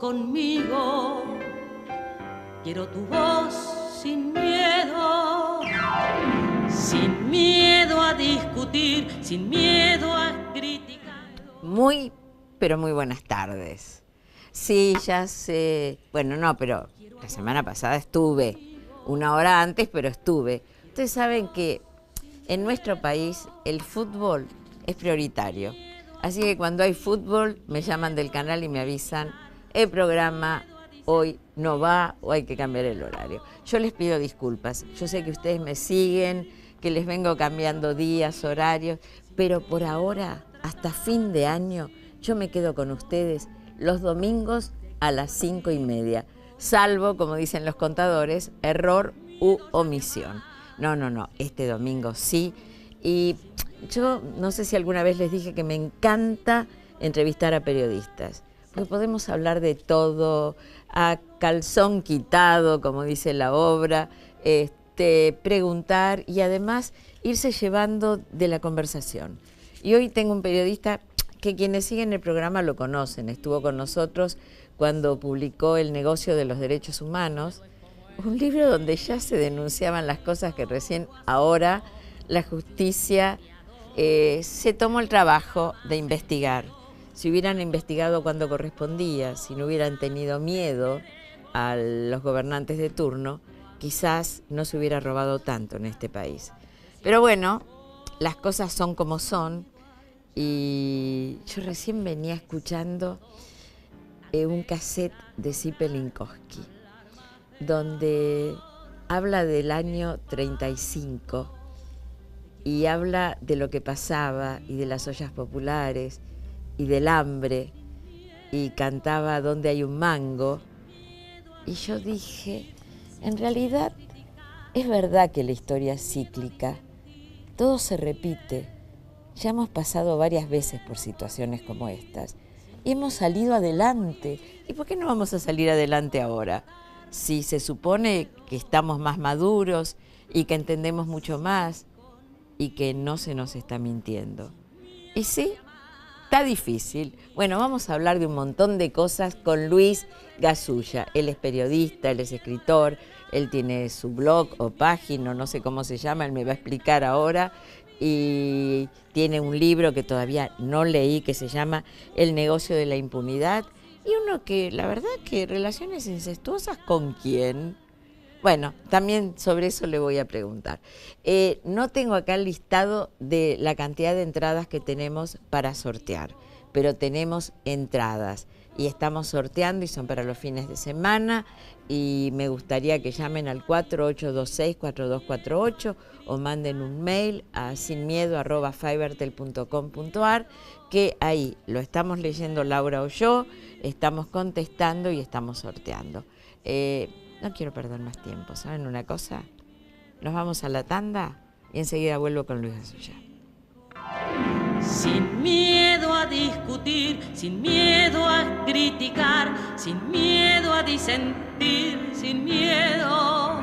conmigo. Quiero tu voz sin miedo a discutir, sin miedo a criticar. Muy, pero muy buenas tardes. Sí, ya sé, bueno, no, pero la semana pasada estuve, una hora antes, pero estuve. Ustedes saben que en nuestro país el fútbol es prioritario. Así que cuando hay fútbol me llaman del canal y me avisan, el programa hoy no va o hay que cambiar el horario. Yo les pido disculpas, yo sé que ustedes me siguen, que les vengo cambiando días, horarios, pero por ahora, hasta fin de año, yo me quedo con ustedes los domingos a las 5:30, salvo, como dicen los contadores, error u omisión. No, este domingo sí. Y yo no sé si alguna vez les dije que me encanta entrevistar a periodistas, porque podemos hablar de todo, a calzón quitado, como dice la obra, preguntar y además irse llevando de la conversación. Y hoy tengo un periodista que quienes siguen el programa lo conocen, estuvo con nosotros cuando publicó El negocio de los derechos humanos, un libro donde ya se denunciaban las cosas que recién ahora la justicia se tomó el trabajo de investigar. Si hubieran investigado cuando correspondía, si no hubieran tenido miedo a los gobernantes de turno, quizás no se hubiera robado tanto en este país. Pero bueno, las cosas son como son y yo recién venía escuchando un cassette de Zipe Linkowski, donde habla del año 35 y habla de lo que pasaba y de las ollas populares y del hambre y cantaba Donde hay un mango. Y yo dije, en realidad es verdad que la historia es cíclica, todo se repite. Ya hemos pasado varias veces por situaciones como estas y hemos salido adelante. ¿Y por qué no vamos a salir adelante ahora? Si se supone que estamos más maduros y que entendemos mucho más y que no se nos está mintiendo. Y sí, está difícil. Bueno, vamos a hablar de un montón de cosas con Luis Gasulla. Él es periodista, él es escritor, él tiene su blog o página, no sé cómo se llama, él me va a explicar ahora. Y tiene un libro que todavía no leí que se llama El negocio de la impunidad. Y uno que, la verdad, que relaciones incestuosas, ¿con quién? Bueno, también sobre eso le voy a preguntar. No tengo acá el listado de la cantidad de entradas que tenemos para sortear, pero tenemos entradas y estamos sorteando y son para los fines de semana y me gustaría que llamen al 4826-4248 o manden un mail a sinmiedo@fivertel.com.ar, que ahí lo estamos leyendo Laura o yo, estamos contestando y estamos sorteando. No quiero perder más tiempo, ¿saben una cosa? Nos vamos a la tanda y enseguida vuelvo con Luis Gasulla. Sin miedo a discutir, sin miedo a criticar, sin miedo a disentir, sin miedo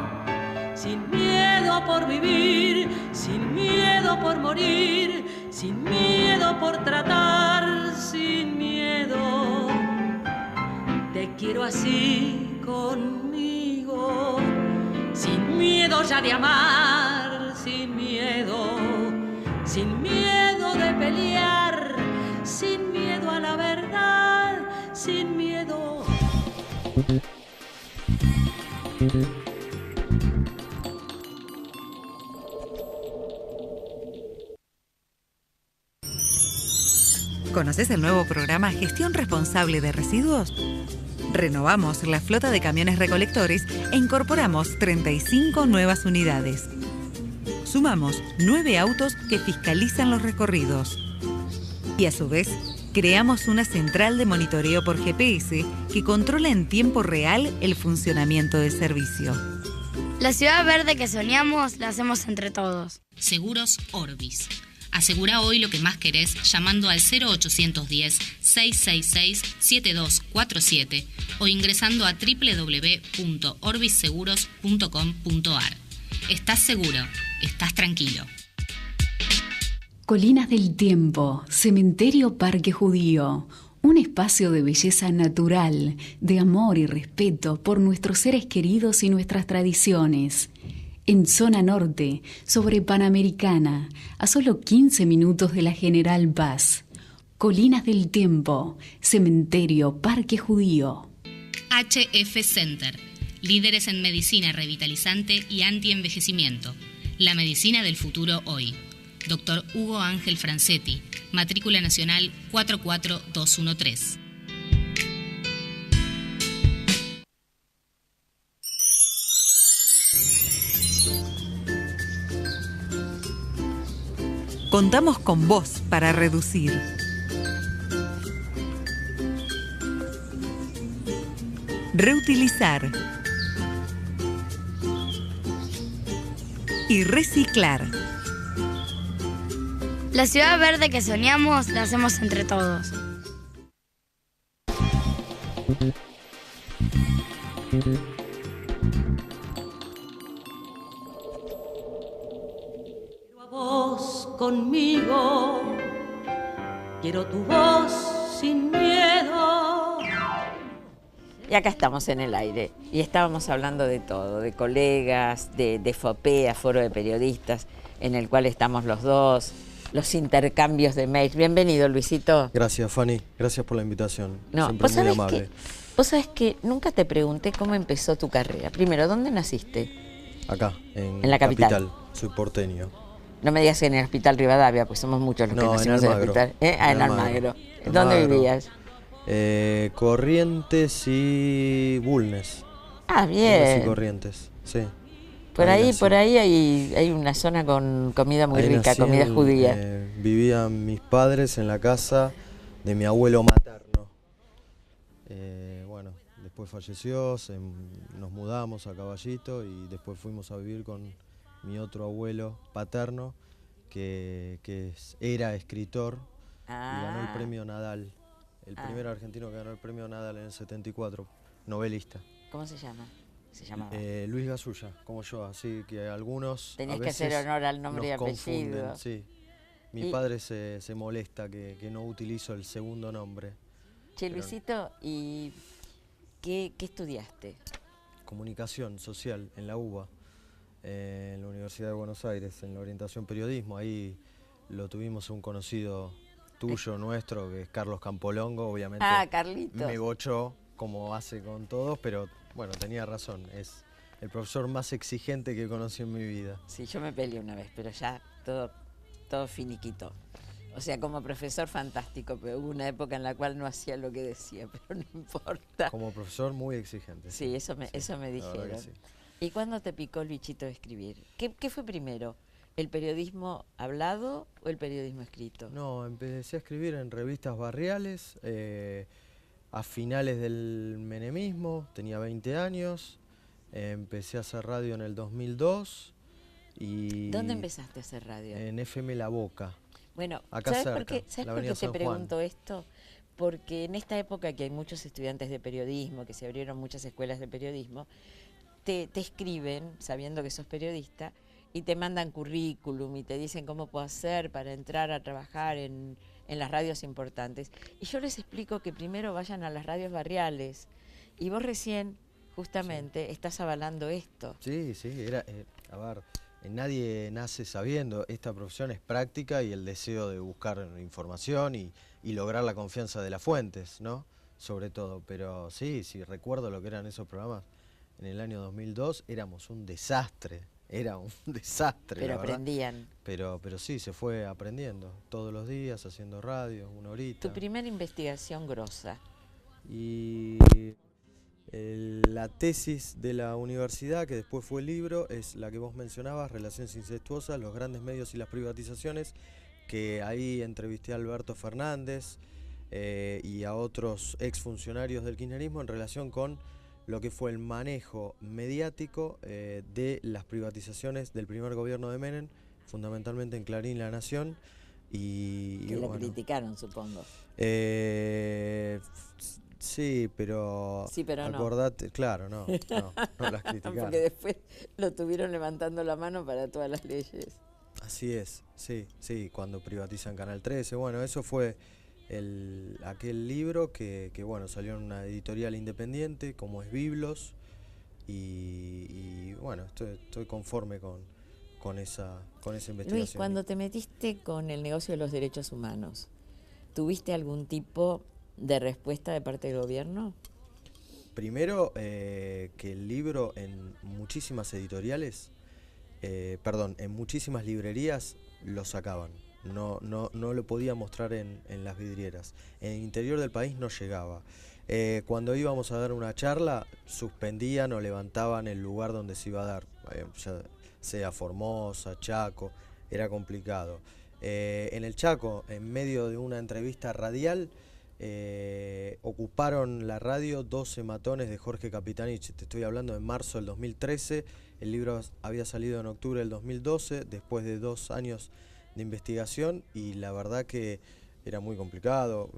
por vivir, sin miedo por morir, sin miedo por tratar, sin miedo. Te quiero así conmigo, sin miedo ya de amar, sin miedo de pelear, sin miedo a la verdad, sin miedo. ¿Conoces el nuevo programa Gestión Responsable de Residuos? Renovamos la flota de camiones recolectores e incorporamos 35 nuevas unidades. Sumamos 9 autos que fiscalizan los recorridos. Y a su vez, creamos una central de monitoreo por GPS que controla en tiempo real el funcionamiento del servicio. La ciudad verde que soñamos la hacemos entre todos. Seguros Orbis. Asegura hoy lo que más querés llamando al 0810-666-7247 o ingresando a www.orbisseguros.com.ar. Estás seguro, estás tranquilo. Colinas del Tiempo, Cementerio Parque Judío. un espacio de belleza natural, de amor y respeto por nuestros seres queridos y nuestras tradiciones. En Zona Norte, sobre Panamericana, a solo 15 minutos de la General Paz. Colinas del Tiempo, Cementerio Parque Judío. HF Center, líderes en medicina revitalizante y antienvejecimiento. La medicina del futuro hoy. Dr. Hugo Ángel Francetti, matrícula nacional 44213. Contamos con vos para reducir. Reutilizar. Y reciclar. La ciudad verde que soñamos la hacemos entre todos. Quiero a vos conmigo, quiero tu voz sin miedo. Y acá estamos en el aire y estábamos hablando de todo, de colegas, de FOPEA, Foro de Periodistas, en el cual estamos los dos, los intercambios de mails. Bienvenido, Luisito. Gracias, Fanny. Gracias por la invitación. No, siempre muy amable. Vos sabés que nunca te pregunté cómo empezó tu carrera. Primero, ¿dónde naciste? Acá, en la capital. Soy porteño. No me digas que en el Hospital Rivadavia, pues somos muchos los que nacimos en el hospital. En Almagro. ¿Dónde vivías? Corrientes y Bulnes. Ah, bien. Bulnes y Corrientes, sí. Por ahí hay una zona con comida muy rica, nací comida judía. Vivían mis padres en la casa de mi abuelo materno. Bueno, después falleció, nos mudamos a Caballito y después fuimos a vivir con mi otro abuelo paterno, que era escritor y ganó el premio Nadal. El primer argentino que ganó el premio Nadal en el 74, novelista. ¿Cómo se llama? ¿Se llamaba? Luis Gasulla, como yo, así que algunos Tenías que hacer honor al nombre y apellido. Sí. Mi padre se molesta que no utilizo el segundo nombre. Che, Luisito, ¿y qué estudiaste? Comunicación social en la UBA, en la Universidad de Buenos Aires, en la orientación periodismo. Ahí lo tuvimos un conocido tuyo, nuestro, que es Carlos Campolongo, obviamente. Carlitos. Me bochó, como hace con todos, pero bueno, tenía razón. Es el profesor más exigente que conocí en mi vida. Sí, yo me peleé una vez, pero ya todo finiquito. O sea, como profesor fantástico, pero hubo una época en la cual no hacía lo que decía, pero no importa. Como profesor muy exigente. Sí, eso me dijeron. Sí. ¿Y cuándo te picó el bichito de escribir? ¿Qué fue primero? ¿El periodismo hablado o el periodismo escrito? No, empecé a escribir en revistas barriales a finales del menemismo, tenía 20 años, empecé a hacer radio en el 2002 y... ¿Dónde empezaste a hacer radio? En FM La Boca. Bueno, acá ¿sabes cerca, por qué te pregunto esto? Porque en esta época que hay muchos estudiantes de periodismo, que se abrieron muchas escuelas de periodismo, te escriben, sabiendo que sos periodista, y te mandan currículum y te dicen cómo puedo hacer para entrar a trabajar en las radios importantes. Y yo les explico que primero vayan a las radios barriales. Y vos recién, justamente, estás avalando esto. Sí, a ver, nadie nace sabiendo. Esta profesión es práctica y el deseo de buscar información y lograr la confianza de las fuentes, ¿no? Sobre todo. Pero sí, recuerdo lo que eran esos programas. En el año 2002 éramos un desastre. Era un desastre, pero la verdad. Aprendían. Pero sí, se fue aprendiendo. Todos los días, haciendo radio, una horita. Tu primera investigación grosa. Y la tesis de la universidad, que después fue el libro, es la que vos mencionabas, Relaciones incestuosas, los grandes medios y las privatizaciones, que ahí entrevisté a Alberto Fernández y a otros exfuncionarios del kirchnerismo en relación con lo que fue el manejo mediático de las privatizaciones del primer gobierno de Menem, fundamentalmente en Clarín, La Nación. Que lo criticaron, supongo. Sí, pero acordate, no. Claro, no las criticaron. Porque después lo tuvieron levantando la mano para todas las leyes. Así es, sí, cuando privatizan Canal 13, bueno, eso fue aquel libro que bueno, salió en una editorial independiente como es Biblos, y bueno, estoy conforme con esa investigación. Luis, cuando te metiste con el negocio de los derechos humanos, ¿tuviste algún tipo de respuesta de parte del gobierno? Primero, que el libro en muchísimas editoriales, en muchísimas librerías lo sacaban. No lo podía mostrar en las vidrieras. En el interior del país no llegaba. Cuando íbamos a dar una charla, suspendían o levantaban el lugar donde se iba a dar. Ya sea Formosa, Chaco, era complicado. En el Chaco, en medio de una entrevista radial, ocuparon la radio 12 matones de Jorge Capitanich. Te estoy hablando de marzo del 2013. El libro había salido en octubre del 2012, después de 2 años de investigación, y la verdad que era muy complicado.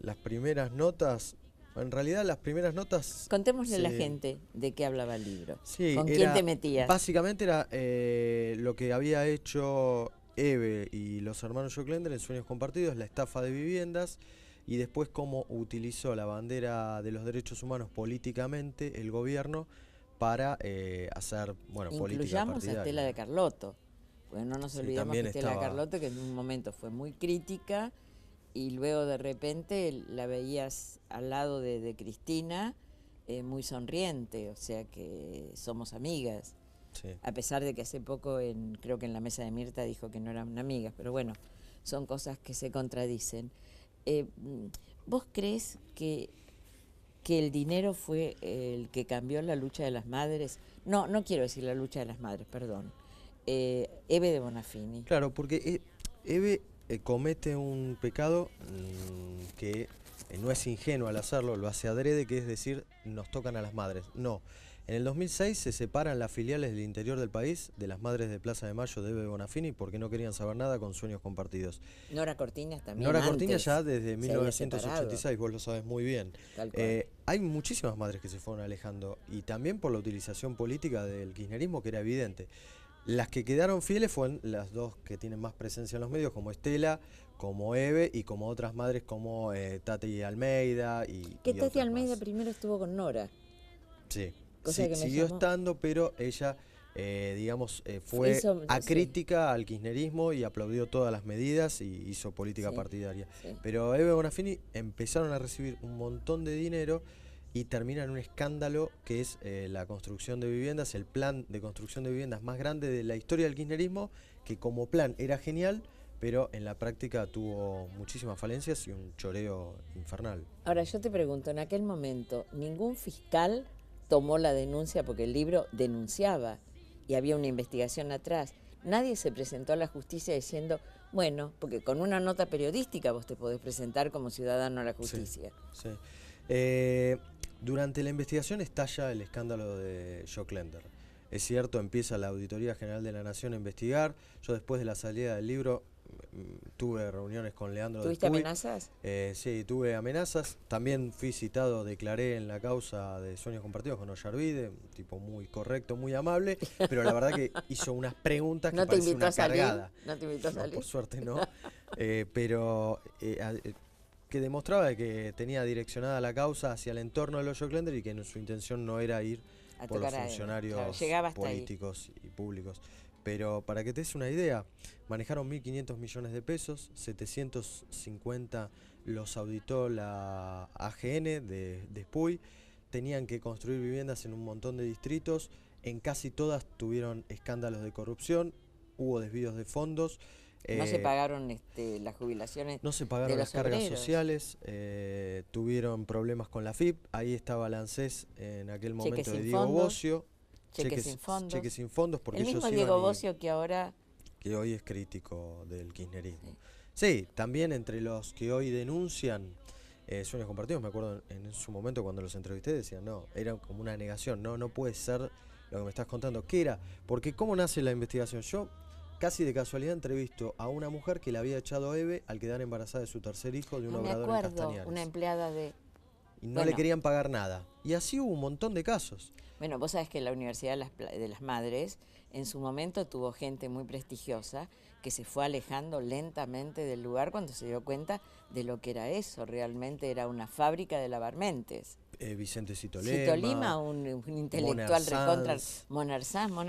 Las primeras notas, en realidad las primeras notas... Contémosle a la gente de qué hablaba el libro. Sí, ¿Con quién te metías? Básicamente era lo que había hecho Eve y los hermanos Joclender en Sueños Compartidos, la estafa de viviendas, y después cómo utilizó la bandera de los derechos humanos políticamente el gobierno para hacer, bueno, política Incluyamos partidaria. a Estela de Carlotto, porque no nos olvidamos que Estela de Carlotto, que en un momento fue muy crítica, y luego de repente la veías al lado de Cristina, muy sonriente, o sea que somos amigas. Sí. A pesar de que hace poco, creo que en la mesa de Mirta dijo que no eran amigas, pero bueno, son cosas que se contradicen. ¿Vos crees que el dinero fue el que cambió la lucha de las madres? No quiero decir la lucha de las madres, perdón. Eve de Bonafini. Claro, porque Eve comete un pecado que no es ingenuo al hacerlo, lo hace adrede, que es decir, nos tocan a las madres. No. En el 2006 se separan las filiales del interior del país de las madres de Plaza de Mayo de Eve Bonafini porque no querían saber nada con Sueños Compartidos. Nora Cortiñas también. Nora Cortiñas ya desde 1986, vos lo sabes muy bien. Hay muchísimas madres que se fueron alejando, y también por la utilización política del kirchnerismo, que era evidente. Las que quedaron fieles fueron las dos que tienen más presencia en los medios, como Estela, como Eve, y como otras madres como Tati Almeida que Tati Almeida más. Primero estuvo con Nora. Sí. Siguió estando, pero ella, fue acrítica al kirchnerismo y aplaudió todas las medidas y hizo política partidaria. Sí. Pero Eve Bonafini empezaron a recibir un montón de dinero y termina en un escándalo que es la construcción de viviendas, el plan de construcción de viviendas más grande de la historia del kirchnerismo, que como plan era genial, pero en la práctica tuvo muchísimas falencias y un choreo infernal. Ahora yo te pregunto, en aquel momento, ¿ningún fiscal tomó la denuncia? Porque el libro denunciaba y había una investigación atrás. Nadie se presentó a la justicia diciendo, bueno, porque con una nota periodística vos te podés presentar como ciudadano a la justicia. Sí. Durante la investigación estalla el escándalo de Joclender. Es cierto, empieza la Auditoría General de la Nación a investigar. Yo después de la salida del libro tuve reuniones con Leandro. ¿Tuviste amenazas? Sí, tuve amenazas. También fui citado, declaré en la causa de Sueños Compartidos con Ollarvide, un tipo muy correcto, muy amable, pero la verdad que hizo unas preguntas que parecían una cargada. ¿No te invitó a salir? Por suerte no. Pero que demostraba que tenía direccionada la causa hacia el entorno de los Joclender y que su intención no era ir por los funcionarios políticos y públicos. Pero para que te des una idea, manejaron 1.500 millones de pesos, 750 los auditó la AGN de SPUY, tenían que construir viviendas en un montón de distritos, en casi todas tuvieron escándalos de corrupción, hubo desvíos de fondos. No se pagaron las jubilaciones. No se pagaron las cargas sociales, tuvieron problemas con la FIP, ahí estaba la ANSES en aquel momento de Diego Bocio. Cheques sin fondos. Porque el mismo Diego Bocio que ahora... Que hoy es crítico del kirchnerismo. Sí, también entre los que hoy denuncian Sueños Compartidos, me acuerdo en su momento cuando los entrevisté, decían, no, era como una negación, no puede ser lo que me estás contando. ¿Qué era? Porque ¿cómo nace la investigación? Yo casi de casualidad entrevisto a una mujer que le había echado a Eve al quedar embarazada de su tercer hijo de un obrador en Castañares. Una empleada de... Y no le querían pagar nada. Y así hubo un montón de casos. Bueno, vos sabés que la Universidad de las Madres en su momento tuvo gente muy prestigiosa que se fue alejando lentamente del lugar cuando se dio cuenta de lo que era eso. Realmente era una fábrica de lavarmentes. Vicente Cito Cito Lema, Lima, un intelectual Moner recontra. Sanz. Moner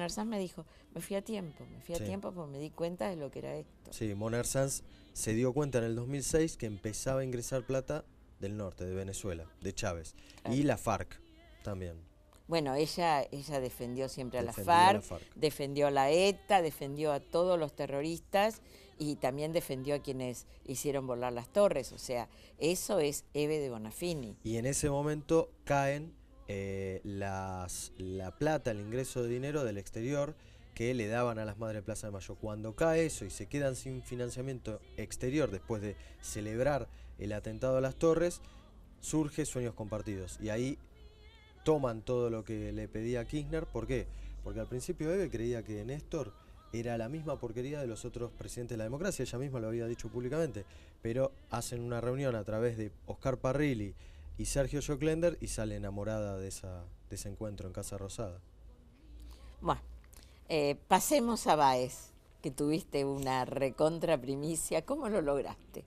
Sanz me dijo, me fui a tiempo Sí. porque me di cuenta de lo que era esto. Sí, Moner Sanz se dio cuenta en el 2006 que empezaba a ingresar plata del norte, de Venezuela, de Chávez. Claro. Y la FARC también. Bueno, ella defendió siempre a la Defendió a la FARC, FARC. defendió a la ETA, defendió a todos los terroristas y también defendió a quienes hicieron volar las torres. O sea, eso es Eve de Bonafini. Y en ese momento caen la plata, el ingreso de dinero del exterior que le daban a las Madres de Plaza de Mayo. Cuando cae eso y se quedan sin financiamiento exterior después de celebrar el atentado a las torres, surge Sueños Compartidos. Y ahí toman todo lo que le pedía Kirchner. ¿Por qué? Porque al principio Eve creía que Néstor era la misma porquería de los otros presidentes de la democracia, ella misma lo había dicho públicamente, pero hacen una reunión a través de Oscar Parrilli y Sergio Joclender y sale enamorada de ese encuentro en Casa Rosada. Bueno, pasemos a Báez, que tuviste una recontra primicia. ¿Cómo lo lograste?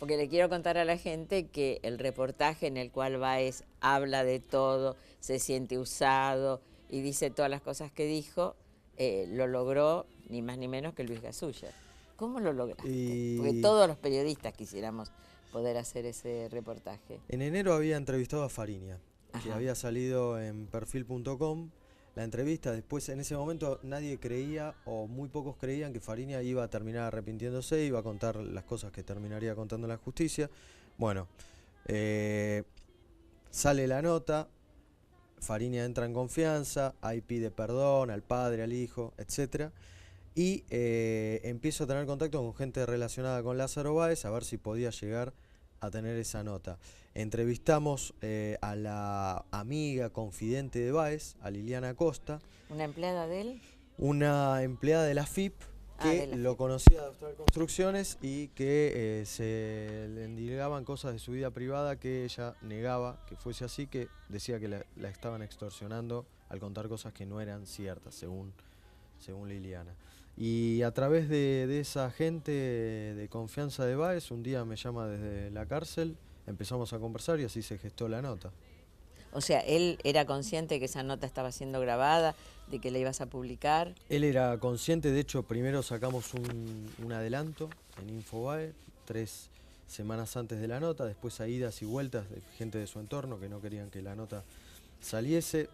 Porque le quiero contar a la gente que el reportaje en el cual Báez habla de todo, se siente usado y dice todas las cosas que dijo, lo logró ni más ni menos que Luis Gasulla. ¿Cómo lo lograste? Porque todos los periodistas quisiéramos poder hacer ese reportaje. En enero había entrevistado a Fariña, que Ajá. había salido en perfil.com. La entrevista, después en ese momento nadie creía o muy pocos creían que Fariña iba a terminar arrepintiéndose, iba a contar las cosas que terminaría contando la justicia. Bueno, sale la nota, Fariña entra en confianza, ahí pide perdón al padre, al hijo, etc. Y empiezo a tener contacto con gente relacionada con Lázaro Báez a ver si podía llegar a tener esa nota. Entrevistamos a la amiga confidente de Báez, a Liliana Costa, ¿Una empleada de él? una empleada de la FIP que de la lo FIP. conocía de Austral Construcciones y que se le endilgaban cosas de su vida privada que ella negaba que fuese así, que decía que la estaban extorsionando al contar cosas que no eran ciertas, según Liliana. Y a través de esa gente de confianza de Báez, un día me llama desde la cárcel, empezamos a conversar y así se gestó la nota. O sea, él era consciente que esa nota estaba siendo grabada, de que la ibas a publicar. Él era consciente, de hecho primero sacamos un adelanto en Infobae, 3 semanas antes de la nota, después a idas y vueltas de gente de su entorno que no querían que la nota saliese.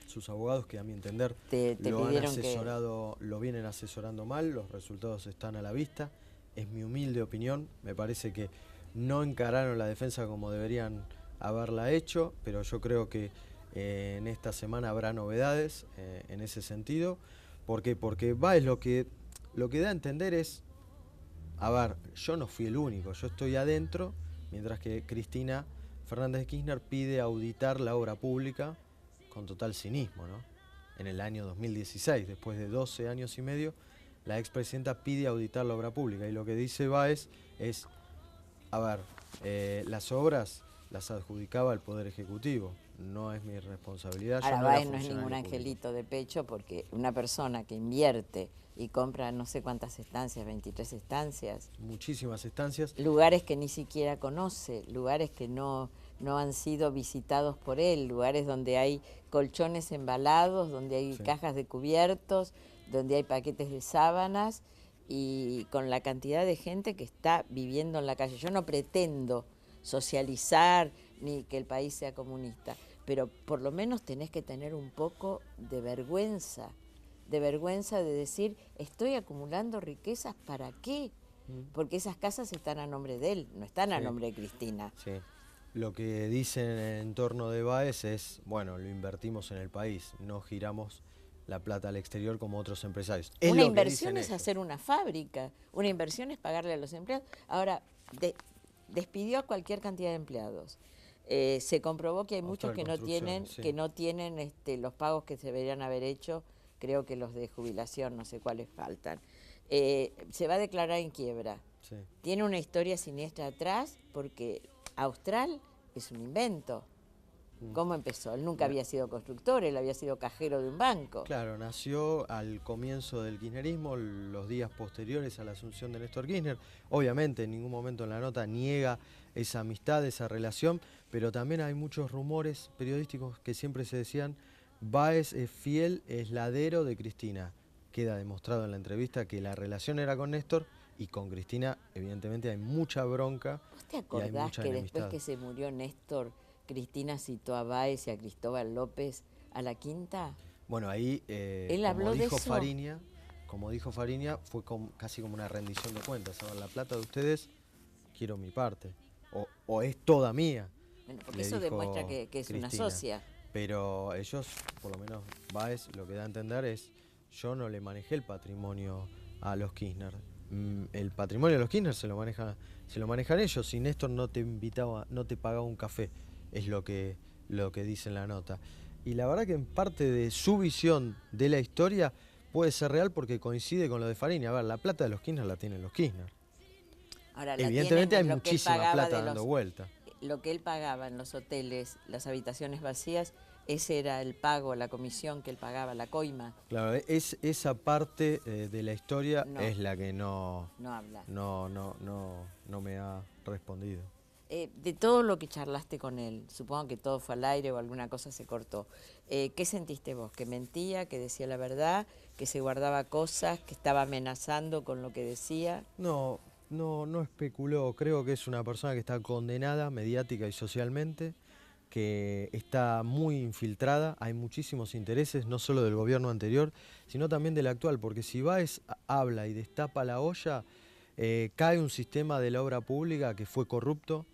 Sus abogados, que a mi entender Te lo han pidieron que... asesorado, lo vienen asesorando mal, los resultados están a la vista. Es mi humilde opinión, me parece que no encararon la defensa como deberían haberla hecho, pero yo creo que en esta semana habrá novedades en ese sentido. ¿Por qué? Porque Báez lo que da a entender es, a ver, yo no fui el único, yo estoy adentro, mientras que Cristina Fernández de Kirchner pide auditar la obra pública con total cinismo, ¿no? En el año 2016, después de 12 años y medio, la expresidenta pide auditar la obra pública y lo que dice Báez es, a ver, las obras las adjudicaba el Poder Ejecutivo, no es mi responsabilidad. Ahora, yo Báez era no es ningún funcionario público. angelito de pecho, porque una persona que invierte y compra no sé cuántas estancias, 23 estancias, Muchísimas estancias. lugares que ni siquiera conoce, lugares que no han sido visitados por él, lugares donde hay colchones embalados, donde hay Sí. cajas de cubiertos, donde hay paquetes de sábanas, y con la cantidad de gente que está viviendo en la calle. Yo no pretendo socializar ni que el país sea comunista, pero por lo menos tenés que tener un poco de vergüenza de decir, estoy acumulando riquezas, ¿para qué? Porque esas casas están a nombre de él, no están a Sí. nombre de Cristina. Sí. Lo que dicen en torno de Báez es, bueno, lo invertimos en el país, no giramos la plata al exterior como otros empresarios. Es Una lo que inversión dicen es ellos. hacer una fábrica, una inversión es pagarle a los empleados. Ahora, despidió a cualquier cantidad de empleados. Se comprobó que hay muchos que no tienen, Construcciones, sí. que no tienen los pagos que se deberían haber hecho. Creo que los de jubilación, no sé cuáles faltan. Se va a declarar en quiebra. Sí. Tiene una historia siniestra atrás porque Austral es un invento. ¿Cómo empezó? Él nunca había sido constructor, él había sido cajero de un banco. Claro, nació al comienzo del kirchnerismo, los días posteriores a la asunción de Néstor Kirchner. Obviamente en ningún momento en la nota niega esa amistad, esa relación, pero también hay muchos rumores periodísticos que siempre se decían: Báez es fiel esladero de Cristina. Queda demostrado en la entrevista que la relación era con Néstor, y con Cristina evidentemente hay mucha bronca. ¿Vos te y hay acordás mucha que enemistad. después que se murió Néstor, Cristina citó a Báez y a Cristóbal López a la quinta? Bueno, ahí, Él habló como de dijo eso. Fariña, fue casi como una rendición de cuentas. A ver, la plata de ustedes, quiero mi parte. O es toda mía. Bueno, porque le eso dijo demuestra que es una Cristina. socia. Pero ellos, por lo menos Báez, lo que da a entender es: yo no le manejé el patrimonio a los Kirchner. El patrimonio de los Kirchner se lo manejan ellos. Si Néstor no te invitaba, no te pagaba un café, es lo que dice en la nota. Y la verdad que en parte de su visión de la historia puede ser real, porque coincide con lo de Fariña. A ver, la plata de los Kirchner la tienen los Kirchner. Ahora, la Evidentemente hay tienen lo que él muchísima pagaba plata de dando vuelta. Lo que él pagaba en los hoteles, las habitaciones vacías, ese era el pago, la comisión que él pagaba, la coima. Claro, esa parte de la historia No. es la que no habla. No me ha respondido. De todo lo que charlaste con él, supongo que todo fue al aire o alguna cosa se cortó, ¿qué sentiste vos? ¿Que mentía, que decía la verdad, que se guardaba cosas, que estaba amenazando con lo que decía? No especuló. Creo que es una persona que está condenada mediática y socialmente, que está muy infiltrada. Hay muchísimos intereses, no solo del gobierno anterior, sino también del actual, porque si Báez habla y destapa la olla, cae un sistema de la obra pública que fue corrupto.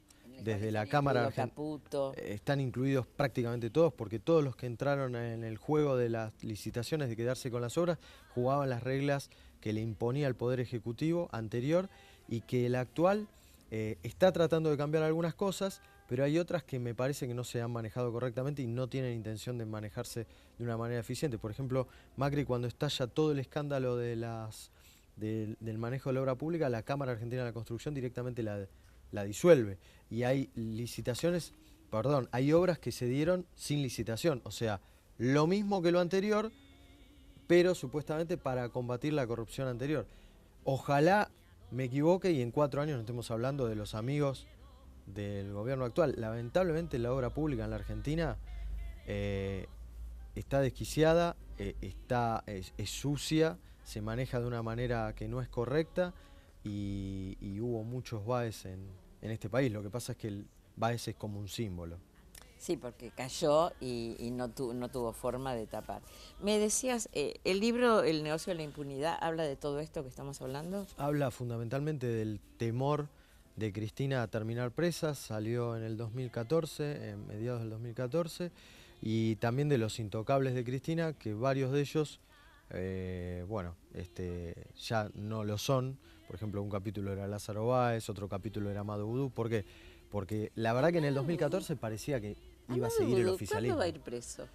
Desde la Cámara Argentina están incluidos prácticamente todos, porque todos los que entraron en el juego de las licitaciones de quedarse con las obras jugaban las reglas que le imponía el Poder Ejecutivo anterior, y que el actual está tratando de cambiar algunas cosas, pero hay otras que me parece que no se han manejado correctamente y no tienen intención de manejarse de una manera eficiente. Por ejemplo, Macri, cuando estalla todo el escándalo del manejo de la obra pública, la Cámara Argentina de la Construcción directamente la disuelve. Y hay hay obras que se dieron sin licitación. O sea, lo mismo que lo anterior, pero supuestamente para combatir la corrupción anterior. Ojalá me equivoque y en 4 años no estemos hablando de los amigos del gobierno actual. Lamentablemente la obra pública en la Argentina está desquiciada, es sucia, se maneja de una manera que no es correcta, y hubo muchos Báez en este país. Lo que pasa es que el Báez es como un símbolo. Sí, porque cayó y no tuvo forma de tapar. Me decías, el libro El negocio de la impunidad habla de todo esto que estamos hablando. Habla fundamentalmente del temor de Cristina a terminar presa. Salió en el 2014, en mediados del 2014, y también de los intocables de Cristina, que varios de ellos, ya no lo son. Por ejemplo, un capítulo era Lázaro Báez, otro capítulo era Amado Vudú. ¿Por qué? Porque la verdad que en el 2014 parecía que iba a seguir el oficialismo. ¿Cuándo va a ir preso?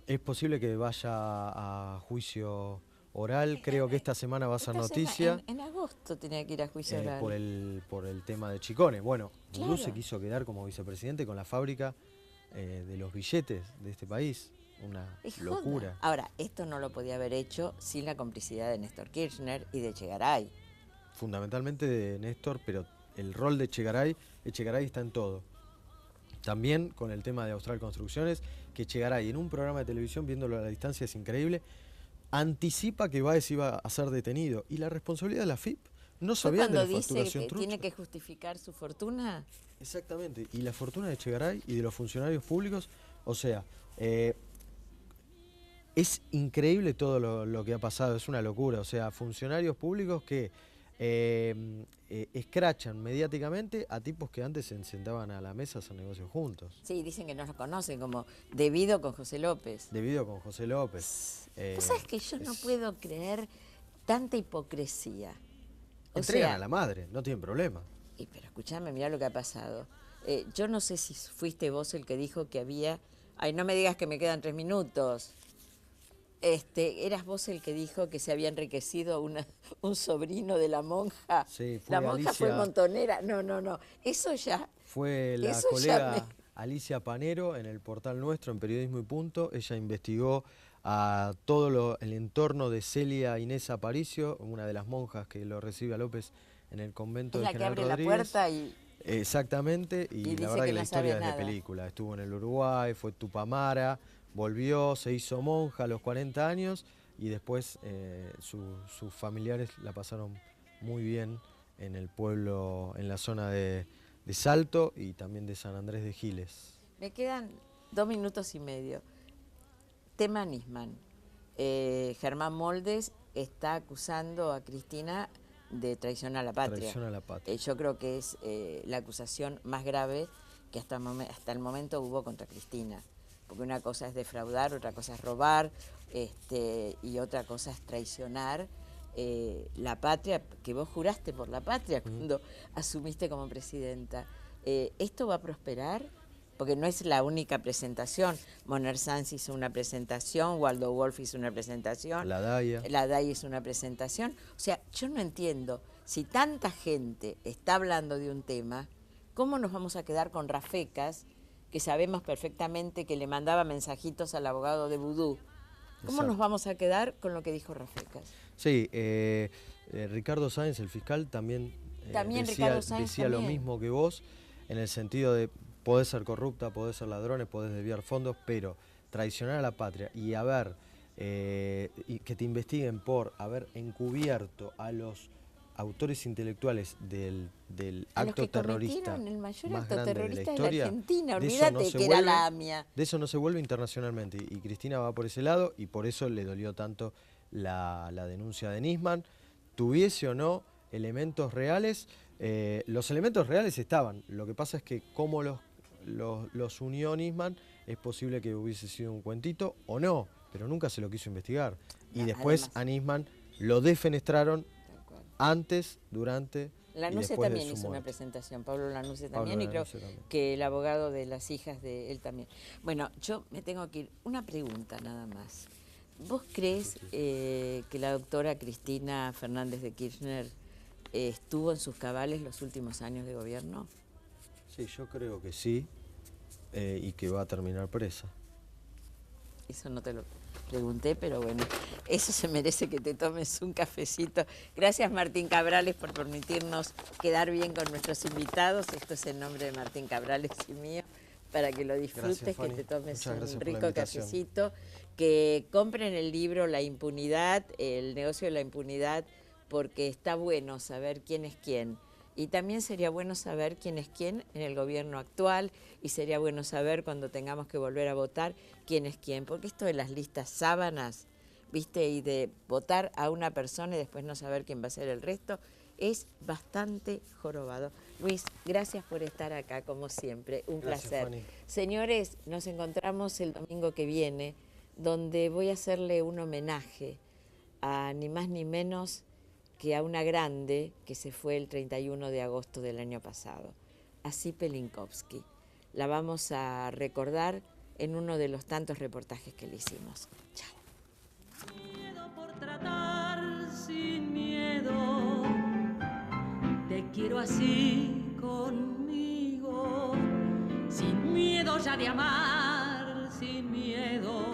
Es posible que vaya a juicio oral. Creo que esta semana va a ser noticia. En agosto tenía que ir a juicio oral. Por el tema de Chicone. Bueno, Claro. Vudú se quiso quedar como vicepresidente con la fábrica de los billetes de este país. Una Es locura. joda. Ahora, esto no lo podía haber hecho sin la complicidad de Néstor Kirchner y de Echegaray. Fundamentalmente de Néstor, pero el rol de Echegaray está en todo. También con el tema de Austral Construcciones, que Echegaray en un programa de televisión, viéndolo a la distancia es increíble, anticipa que Báez iba a ser detenido. Y la responsabilidad de la FIP, no sabían de la facturación Cuando dice que trucha. tiene que justificar su fortuna. Exactamente, y la fortuna de Echegaray y de los funcionarios públicos, o sea, es increíble todo lo que ha pasado, es una locura. O sea, funcionarios públicos que escrachan mediáticamente a tipos que antes se sentaban a la mesa a hacer negocios juntos. Sí, dicen que no los conocen, como Debido con José López. Debido con José López. Vos sabés que yo no puedo creer tanta hipocresía. Entregan a la madre, no tienen problema. Pero escuchame, mirá lo que ha pasado. Yo no sé si fuiste vos el que dijo que había... Ay, no me digas que me quedan 3 minutos. Eras vos el que dijo que se había enriquecido un sobrino de la monja. Sí, fue la monja Alicia, fue montonera. No. Eso ya... Fue la eso colega Alicia Panero en el portal nuestro, en Periodismo y Punto. Ella investigó a todo el entorno de Celia Inés Aparicio, una de las monjas que lo recibe a López en el convento de General Rodríguez. Es la que abre la puerta y... Exactamente, y la verdad que la historia es de película. Estuvo en el Uruguay, fue Tupamara, volvió, se hizo monja a los 40 años y después sus familiares la pasaron muy bien en el pueblo, en la zona de Salto y también de San Andrés de Giles. Me quedan 2 minutos y medio. Tema Nisman. Germán Moldes está acusando a Cristina de traición a la patria. Traición a la patria. Yo creo que es la acusación más grave que hasta el momento hubo contra Cristina. Porque una cosa es defraudar, otra cosa es robar, y otra cosa es traicionar la patria, que vos juraste por la patria cuando asumiste como presidenta. ¿Esto va a prosperar? Porque no es la única presentación. Moner Sanz hizo una presentación, Waldo Wolf hizo una presentación. La DAIA hizo una presentación. O sea, yo no entiendo, si tanta gente está hablando de un tema, ¿cómo nos vamos a quedar con Rafecas, que sabemos perfectamente que le mandaba mensajitos al abogado de Vudú? ¿Cómo Exacto. nos vamos a quedar con lo que dijo Rafecas? Sí, Ricardo Sáenz, el fiscal, también, decía lo mismo que vos, en el sentido de podés ser corrupta, podés ser ladrones, podés desviar fondos, pero traicionar a la patria y y que te investiguen por haber encubierto a los autores intelectuales del acto terrorista el mayor más acto grande terrorista de la historia, de la Argentina, de eso olvídate no se que era vuelve, la AMIA. De eso no se vuelve internacionalmente y Cristina va por ese lado y por eso le dolió tanto la denuncia de Nisman. Tuviese o no elementos reales, los elementos reales estaban, lo que pasa es que como los unió Nisman, es posible que hubiese sido un cuentito o no, pero nunca se lo quiso investigar. Y después además, a Nisman lo defenestraron antes, durante Lanusse y después también de su hizo una muerte. presentación, Pablo Lanusse Pablo también, y creo Lanusse también. que el abogado de las hijas de él también. Bueno, yo me tengo que ir. Una pregunta nada más. ¿Vos crees que la doctora Cristina Fernández de Kirchner estuvo en sus cabales los últimos años de gobierno? Sí, yo creo que sí, y que va a terminar presa. Eso no te lo pregunté, pero bueno, eso se merece que te tomes un cafecito. Gracias, Martín Cabrales, por permitirnos quedar bien con nuestros invitados. Esto es en nombre de Martín Cabrales y mío, para que lo disfrutes, Gracias, Fanny. que te tomes Muchas gracias un por la rico invitación. cafecito, que compren el libro La impunidad, el negocio de la impunidad, porque está bueno saber quién es quién. Y también sería bueno saber quién es quién en el gobierno actual y sería bueno saber cuando tengamos que volver a votar quién es quién. Porque esto de las listas sábanas, ¿viste? Y de votar a una persona y después no saber quién va a ser el resto, es bastante jorobado. Luis, gracias por estar acá, como siempre. Un Gracias, placer. Fanny. Señores, nos encontramos el domingo que viene, donde voy a hacerle un homenaje a ni más ni menos que a una grande que se fue el 31 de agosto del año pasado, a Zipe Linkowski. La vamos a recordar en uno de los tantos reportajes que le hicimos. Chao. Miedo por tratar sin miedo, te quiero así conmigo, sin miedo ya de amar, sin miedo